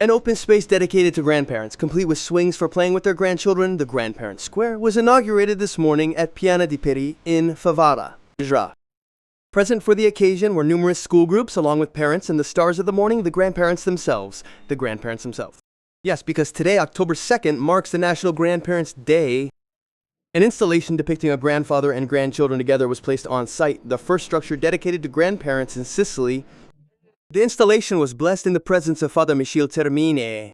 An open space dedicated to grandparents, complete with swings for playing with their grandchildren, the Grandparent Square, was inaugurated this morning at Piana di Peri in Favara. Present for the occasion were numerous school groups, along with parents, and the stars of the morning, the grandparents themselves. Yes, because today, October 2nd, marks the National Grandparents' Day. An installation depicting a grandfather and grandchildren together was placed on site, the first structure dedicated to grandparents in Sicily. The installation was blessed in the presence of Father Michele Termine.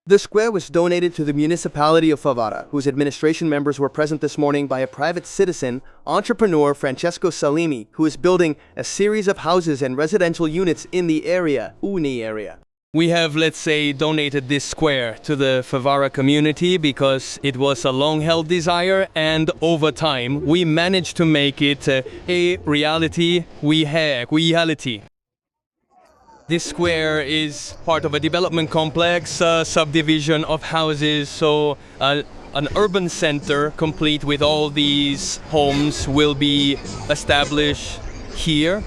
The square was donated to the municipality of Favara, whose administration members were present this morning by a private citizen, entrepreneur Francesco Salimi, who is building a series of houses and residential units in the area, area. We have, let's say, donated this square to the Favara community because it was a long-held desire, and over time we managed to make it a reality. This square is part of a development complex, subdivision of houses, so an urban center complete with all these homes will be established here.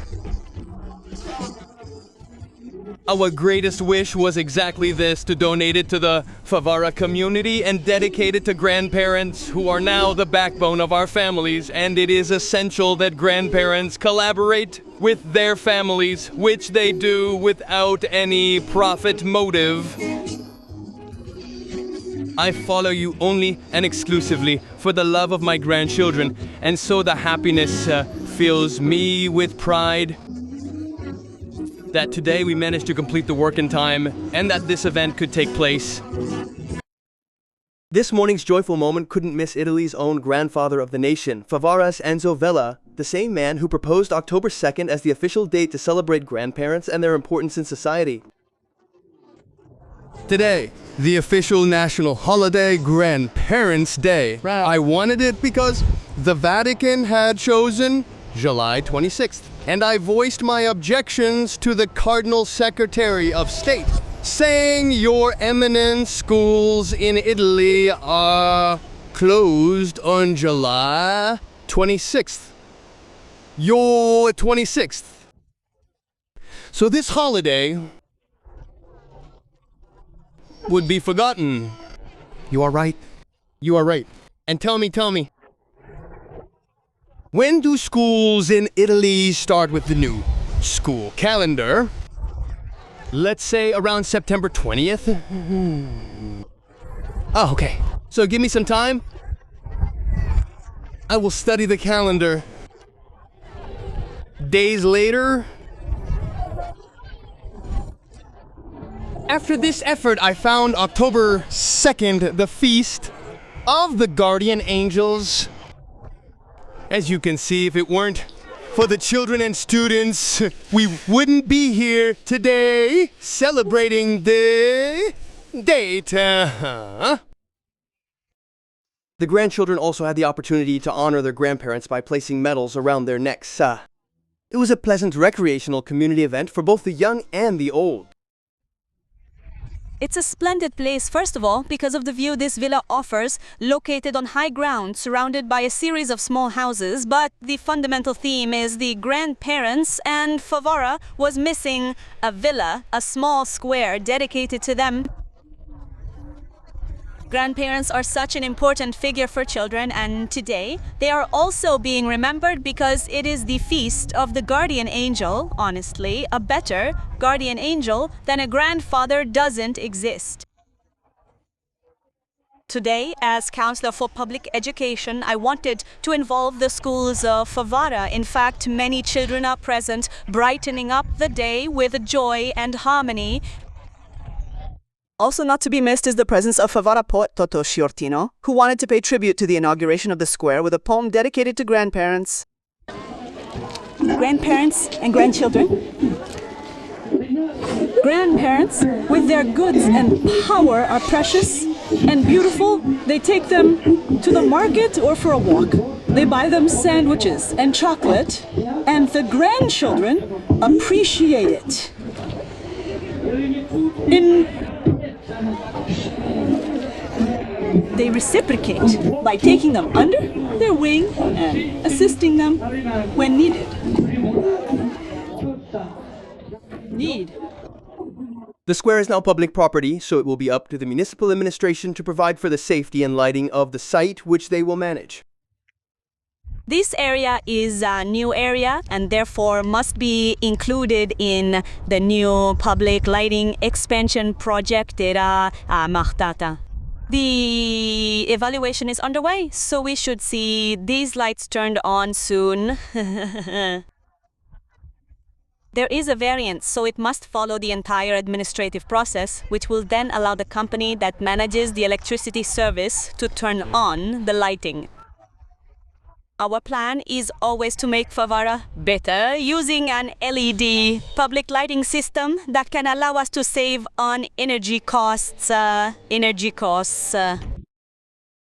Our greatest wish was exactly this, to donate it to the Favara community and dedicate it to grandparents who are now the backbone of our families, and it is essential that grandparents collaborate with their families, which they do without any profit motive. I follow you only and exclusively for the love of my grandchildren, and so the happiness fills me with pride that today we managed to complete the work in time and that this event could take place. This morning's joyful moment couldn't miss Italy's own grandfather of the nation, Favara's Enzo Vella, the same man who proposed October 2nd as the official date to celebrate grandparents and their importance in society. Today, the official national holiday, Grandparents' Day. I wanted it because the Vatican had chosen July 26th. And I voiced my objections to the Cardinal Secretary of State, saying Your Eminence, schools in Italy are closed on July 26th. Your 26th. So this holiday would be forgotten. You are right. You are right. And tell me. When do schools in Italy start with the new school calendar? Let's say around September 20th. Oh, okay. So give me some time. I will study the calendar. Days later. After this effort, I found October 2nd, the feast of the guardian angels. As you can see, if it weren't for the children and students, we wouldn't be here today celebrating the date. The grandchildren also had the opportunity to honor their grandparents by placing medals around their necks. It was a pleasant recreational community event for both the young and the old. It's a splendid place, first of all, because of the view this villa offers, located on high ground, surrounded by a series of small houses, but the fundamental theme is the grandparents, and Favara was missing a villa, a small square dedicated to them. Grandparents are such an important figure for children, and today they are also being remembered because it is the feast of the guardian angel. Honestly, a better guardian angel than a grandfather doesn't exist. Today, as Counselor for Public Education, I wanted to involve the schools of Favara. In fact, many children are present, brightening up the day with joy and harmony. Also not to be missed is the presence of Favara poet Toto Sciortino, who wanted to pay tribute to the inauguration of the square with a poem dedicated to grandparents. Grandparents and grandchildren. Grandparents, with their goods and power, are precious and beautiful. They take them to the market or for a walk. They buy them sandwiches and chocolate, and the grandchildren appreciate it. They reciprocate by taking them under their wing and assisting them when needed. The square is now public property, so it will be up to the municipal administration to provide for the safety and lighting of the site, which they will manage. This area is a new area and therefore must be included in the new public lighting expansion project c.da Inaugurata. The evaluation is underway, so we should see these lights turned on soon. There is a variance, so it must follow the entire administrative process, which will then allow the company that manages the electricity service to turn on the lighting. Our plan is always to make Favara better using an LED public lighting system that can allow us to save on energy costs.